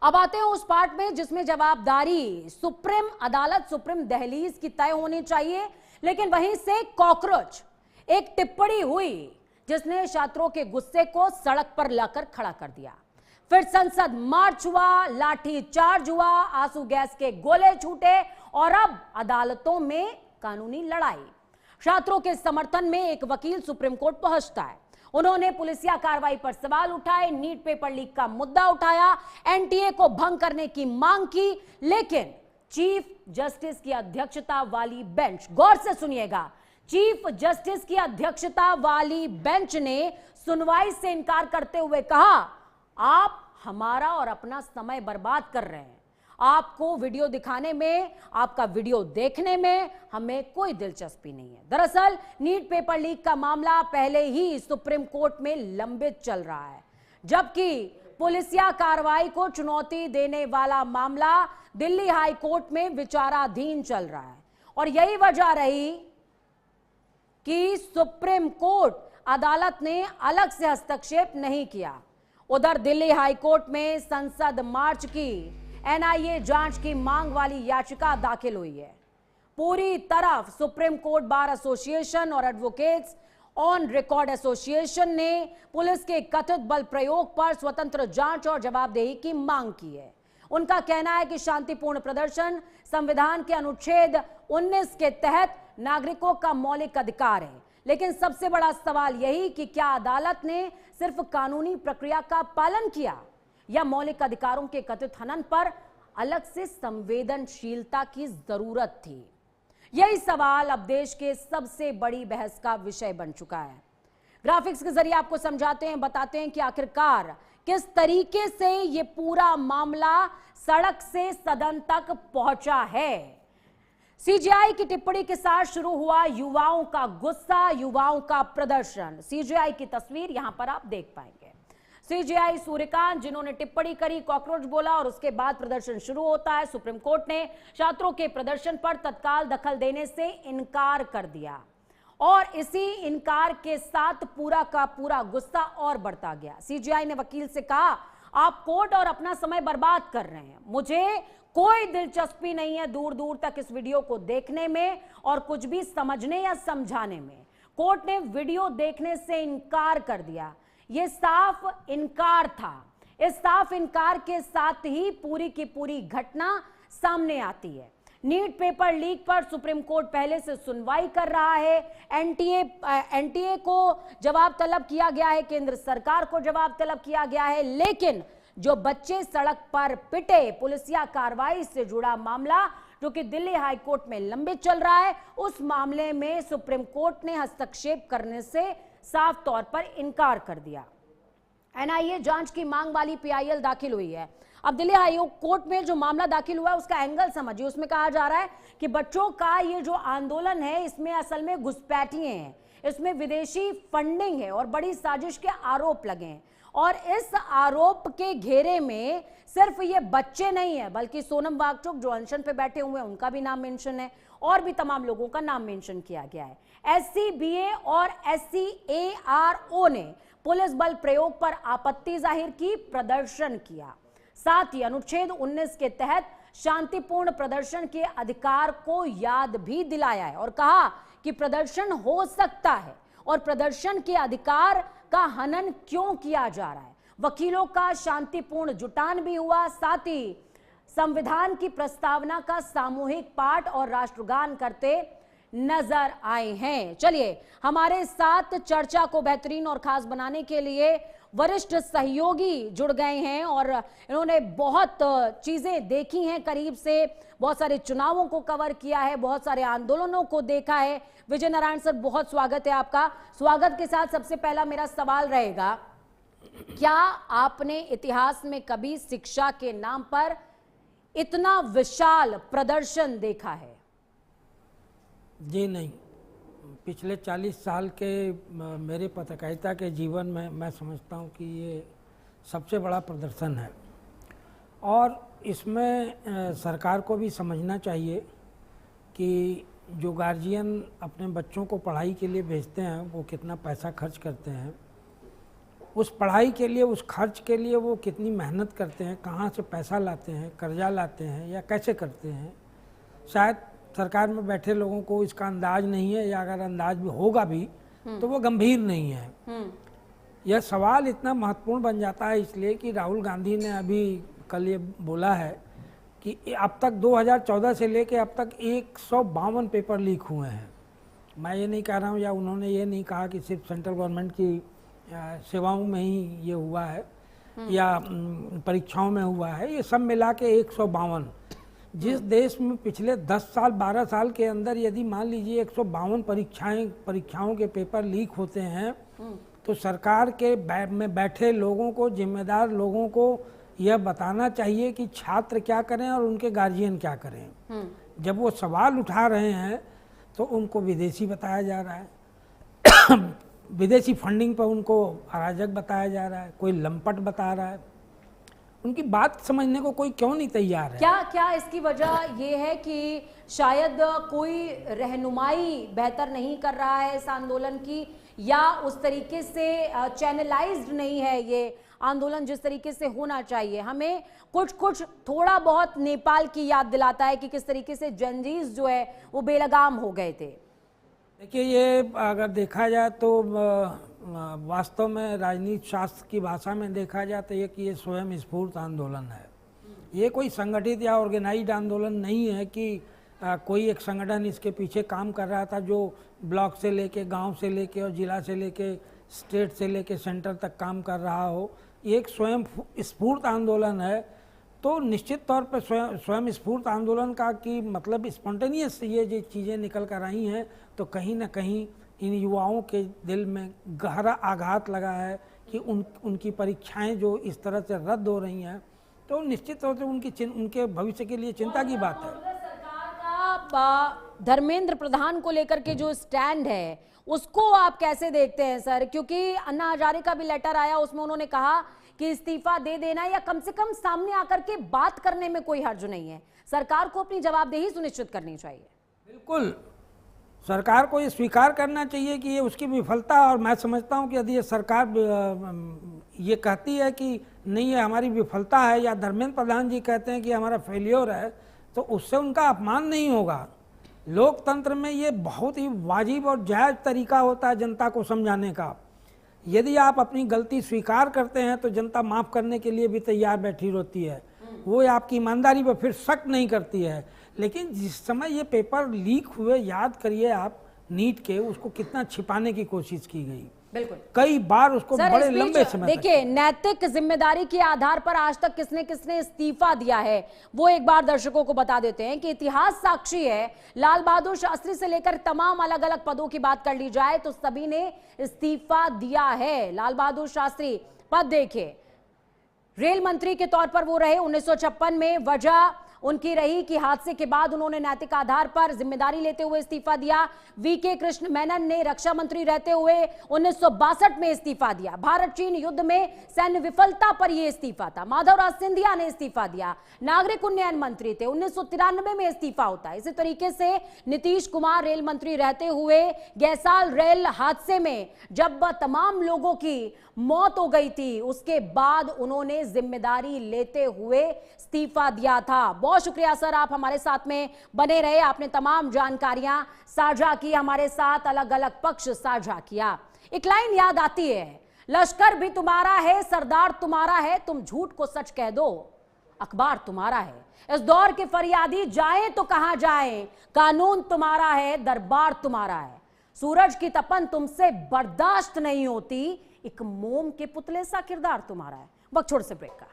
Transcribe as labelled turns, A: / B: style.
A: अब आते हैं उस पार्ट में जिसमें जवाबदारी सुप्रीम अदालत, सुप्रीम दहलीज की तय होनी चाहिए, लेकिन वहीं से कॉकरोच एक टिप्पणी हुई जिसने छात्रों के गुस्से को सड़क पर लाकर खड़ा कर दिया। फिर संसद मार्च हुआ, लाठी चार्ज हुआ, आंसू गैस के गोले छूटे और अब अदालतों में कानूनी लड़ाई। छात्रों के समर्थन में एक वकील सुप्रीम कोर्ट पहुंचता है। उन्होंने पुलिसिया कार्रवाई पर सवाल उठाए, नीट पेपर लीक का मुद्दा उठाया, एनटीए को भंग करने की मांग की, लेकिन चीफ जस्टिस की अध्यक्षता वाली बेंच, गौर से सुनिएगा, चीफ जस्टिस की अध्यक्षता वाली बेंच ने सुनवाई से इनकार करते हुए कहा, आप हमारा और अपना समय बर्बाद कर रहे हैं। आपको वीडियो दिखाने में, आपका वीडियो देखने में हमें कोई दिलचस्पी नहीं है। दरअसल नीट पेपर लीक का मामला पहले ही सुप्रीम कोर्ट में लंबित चल रहा है, जबकि पुलिसिया कार्रवाई को चुनौती देने वाला मामला दिल्ली हाई कोर्ट में विचाराधीन चल रहा है। और यही वजह रही कि सुप्रीम कोर्ट अदालत ने अलग से हस्तक्षेप नहीं किया। उधर दिल्ली हाई कोर्ट में संसद मार्च की एनआईए जांच की मांग वाली याचिका दाखिल हुई है। पूरी तरफ सुप्रीम कोर्ट बार एसोसिएशन और एडवोकेट्स ऑन रिकॉर्ड एसोसिएशन ने पुलिस के कथित बल प्रयोग पर स्वतंत्र जांच और जवाबदेही की मांग की है। उनका कहना है कि शांतिपूर्ण प्रदर्शन संविधान के अनुच्छेद 19 के तहत नागरिकों का मौलिक अधिकार है, लेकिन सबसे बड़ा सवाल यही कि क्या अदालत ने सिर्फ कानूनी प्रक्रिया का पालन किया या मौलिक अधिकारों के कथित हनन पर अलग से संवेदनशीलता की जरूरत थी। यही सवाल अब देश के सबसे बड़ी बहस का विषय बन चुका है। ग्राफिक्स के जरिए आपको समझाते हैं, बताते हैं कि आखिरकार किस तरीके से यह पूरा मामला सड़क से सदन तक पहुंचा है। सीजेआई की टिप्पणी के साथ शुरू हुआ युवाओं का गुस्सा, युवाओं का प्रदर्शन। सीजेआई की तस्वीर यहां पर आप देख पाएंगे। सीजेआई सूर्यकांत जिन्होंने टिप्पणी करी, कॉकरोच बोला और उसके बाद प्रदर्शन शुरू होता है। सुप्रीम कोर्ट ने छात्रों के प्रदर्शन पर तत्काल दखल देने से इनकार कर दिया और इसी इनकार के साथ पूरा का पूरा गुस्सा और बढ़ता गया। सीजेआई ने वकील से कहा, आप कोर्ट और अपना समय बर्बाद कर रहे हैं, मुझे कोई दिलचस्पी नहीं है दूर दूर तक इस वीडियो को देखने में और कुछ भी समझने या समझाने में। कोर्ट ने वीडियो देखने से इनकार कर दिया। यह साफ इनकार था। इस साफ इनकार के साथ ही पूरी की पूरी घटना सामने आती है। नीट पेपर लीक पर सुप्रीम कोर्ट पहले से सुनवाई कर रहा है। एनटीए को जवाब तलब किया गया है, केंद्र सरकार को जवाब तलब किया गया है, लेकिन जो बच्चे सड़क पर पिटे, पुलिसिया कार्रवाई से जुड़ा मामला जो कि दिल्ली हाई कोर्ट में लंबित चल रहा है, उस मामले में सुप्रीम कोर्ट ने हस्तक्षेप करने से साफ तौर पर इनकार कर दिया। एनआईए जांच की मांग वाली पीआईएल दाखिल हुई है। अब दिल्ली हाई कोर्ट में जो मामला दाखिल हुआ है उसका एंगल समझिए। उसमें कहा जा रहा है कि बच्चों का ये जो आंदोलन है इसमें असल में घुसपैठिए हैं, इसमें विदेशी फंडिंग है और बड़ी साजिश के आरोप लगे हैं। और इस आरोप के घेरे में सिर्फ ये बच्चे नहीं है बल्कि सोनम वांगचुक जो अनशन पे बैठे हुए हैं उनका भी नाम मेंशन है और भी तमाम लोगों का नाम मेंशन किया गया है। एससीबीए और एससीएआरओ ने पुलिस बल प्रयोग पर आपत्ति जाहिर की, प्रदर्शन किया। साथ ही अनुच्छेद 19 के तहत शांतिपूर्ण प्रदर्शन के अधिकार को याद भी दिलाया है और कहा कि प्रदर्शन हो सकता है और प्रदर्शन के अधिकार का हनन क्यों किया जा रहा है। वकीलों का शांतिपूर्ण जुटान भी हुआ, साथ ही संविधान की प्रस्तावना का सामूहिक पाठ और राष्ट्रगान करते नजर आए हैं। चलिए, हमारे साथ चर्चा को बेहतरीन और खास बनाने के लिए वरिष्ठ सहयोगी जुड़ गए हैं और इन्होंने बहुत चीजें देखी हैं करीब से, बहुत सारे चुनावों को कवर किया है, बहुत सारे आंदोलनों को देखा है। विजय नारायण सर, बहुत स्वागत है आपका। स्वागत के साथ सबसे पहला मेरा सवाल रहेगा, क्या आपने इतिहास में कभी शिक्षा के नाम पर इतना विशाल प्रदर्शन देखा है?
B: जी नहीं, पिछले 40 साल के मेरे पत्रकारिता के जीवन में मैं समझता हूँ कि ये सबसे बड़ा प्रदर्शन है और इसमें सरकार को भी समझना चाहिए कि जो गार्जियन अपने बच्चों को पढ़ाई के लिए भेजते हैं वो कितना पैसा खर्च करते हैं। उस पढ़ाई के लिए, उस खर्च के लिए वो कितनी मेहनत करते हैं, कहाँ से पैसा लाते हैं, कर्जा लाते हैं या कैसे करते हैं, शायद सरकार में बैठे लोगों को इसका अंदाज नहीं है, या अगर अंदाज भी होगा भी तो वो गंभीर नहीं है। यह सवाल इतना महत्वपूर्ण बन जाता है इसलिए कि राहुल गांधी ने अभी कल ये बोला है कि अब तक 2014 से लेके अब तक 152 पेपर लीक हुए हैं। मैं ये नहीं कह रहा हूँ, या उन्होंने ये नहीं कहा कि सिर्फ सेंट्रल गवर्नमेंट की सेवाओं में ही ये हुआ है या परीक्षाओं में हुआ है, ये सब मिला के 152। जिस देश में पिछले 10 साल 12 साल के अंदर यदि मान लीजिए 152 परीक्षाओं के पेपर लीक होते हैं, तो सरकार के में बैठे लोगों को, जिम्मेदार लोगों को यह बताना चाहिए कि छात्र क्या करें और उनके गार्जियन क्या करें। जब वो सवाल उठा रहे हैं तो उनको विदेशी बताया जा रहा है विदेशी फंडिंग पर उनको अराजक बताया जा रहा है, कोई लंपट बता रहा है। उनकी बात समझने को कोई क्यों नहीं तैयार है? क्या
A: इसकी वजह ये है कि शायद कोई रहनुमाई बेहतर नहीं कर रहा है इस आंदोलन की, या उस तरीके से चैनलाइज्ड नहीं है ये आंदोलन जिस तरीके से होना चाहिए? हमें कुछ थोड़ा बहुत नेपाल की याद दिलाता है कि किस तरीके से जंजीज जो है वो बेलगाम हो गए थे।
B: देखिए, ये अगर देखा जाए तो वास्तव में राजनीति शास्त्र की भाषा में देखा जाए तो ये स्वयं स्फूर्त आंदोलन है। ये कोई संगठित या ऑर्गेनाइज्ड आंदोलन नहीं है कि कोई एक संगठन इसके पीछे काम कर रहा था जो ब्लॉक से लेके, गांव से लेके और जिला से लेके, स्टेट से लेके सेंटर तक काम कर रहा हो। ये एक स्वयं स्फूर्त आंदोलन है। तो निश्चित तौर पर स्वयं स्फूर्त आंदोलन का कि मतलब स्पॉन्टेनियस ये जो चीज़ें निकल कर आई हैं, तो कहीं ना कहीं इन युवाओं के दिल में गहरा आघात लगा है कि उनकी परीक्षाएं जो इस तरह से रद्द हो रही हैं, तो निश्चित तौर से उनके भविष्य के लिए चिंता की बात है।
A: सरकार का धर्मेंद्र प्रधान को लेकर के जो स्टैंड है उसको आप कैसे देखते हैं सर? क्योंकि अन्ना हजारे का भी लेटर आया, उसमें उन्होंने कहा कि इस्तीफा दे देना या कम से कम सामने आकर के बात करने में कोई हर्ज नहीं है। सरकार को अपनी जवाबदेही सुनिश्चित करनी चाहिए।
B: बिल्कुल, सरकार को ये स्वीकार करना चाहिए कि ये उसकी विफलता, और मैं समझता हूँ कि यदि ये सरकार ये कहती है कि नहीं ये हमारी विफलता है, या धर्मेंद्र प्रधान जी कहते हैं कि हमारा फेलियर है, तो उससे उनका अपमान नहीं होगा। लोकतंत्र में ये बहुत ही वाजिब और जायज़ तरीका होता है जनता को समझाने का। यदि आप अपनी गलती स्वीकार करते हैं तो जनता माफ़ करने के लिए भी तैयार बैठी रहती है, वो आपकी ईमानदारी पर फिर शक नहीं करती है। लेकिन जिस समय ये पेपर लीक हुए, याद करिए आप, नीट के, उसको कितना छिपाने की कोशिश की गई।
A: बिल्कुल,
B: कई बार उसको बड़े लंबे समय।
A: देखिए, नैतिक जिम्मेदारी के आधार पर आज तक किसने किसने इस्तीफा दिया है वो एक बार दर्शकों को बता देते हैं कि इतिहास साक्षी है। लाल बहादुर शास्त्री से लेकर तमाम अलग अलग पदों की बात कर ली जाए तो सभी ने इस्तीफा दिया है। लाल बहादुर शास्त्री पद देखिए, रेल मंत्री के तौर पर वो रहे 1956 में। वजह उनकी रही कि हादसे के बाद उन्होंने नैतिक आधार पर जिम्मेदारी लेते हुए इस्तीफा दिया। वीके कृष्ण मेनन ने रक्षा मंत्री रहते हुए 1962 में इस्तीफा दिया। भारत चीन युद्ध में सैन्य विफलता पर यह इस्तीफा था। माधवराज सिंधिया ने इस्तीफा दिया, नागरिक उन्नयन मंत्री थे, 1993 में इस्तीफा होता है। इसी तरीके से नीतीश कुमार रेल मंत्री रहते हुए गैसाल रेल हादसे में जब तमाम लोगों की मौत हो गई थी, उसके बाद उन्होंने जिम्मेदारी लेते हुए इस्तीफा दिया था। बहुत शुक्रिया सर, आप हमारे साथ में बने रहे, आपने तमाम जानकारियां साझा की हमारे साथ, अलग अलग पक्ष साझा किया। एक लाइन याद आती है, लश्कर भी तुम्हारा है, सरदार तुम्हारा है, तुम झूठ को सच कह दो, अखबार तुम्हारा है। इस दौर के फरियादी जाएं तो कहां जाएं, कानून तुम्हारा है, दरबार तुम्हारा है। सूरज की तपन तुमसे बर्दाश्त नहीं होती, एक मोम के पुतले सा किरदार तुम्हारा है। वक्त छोड़ से ब्रेक का।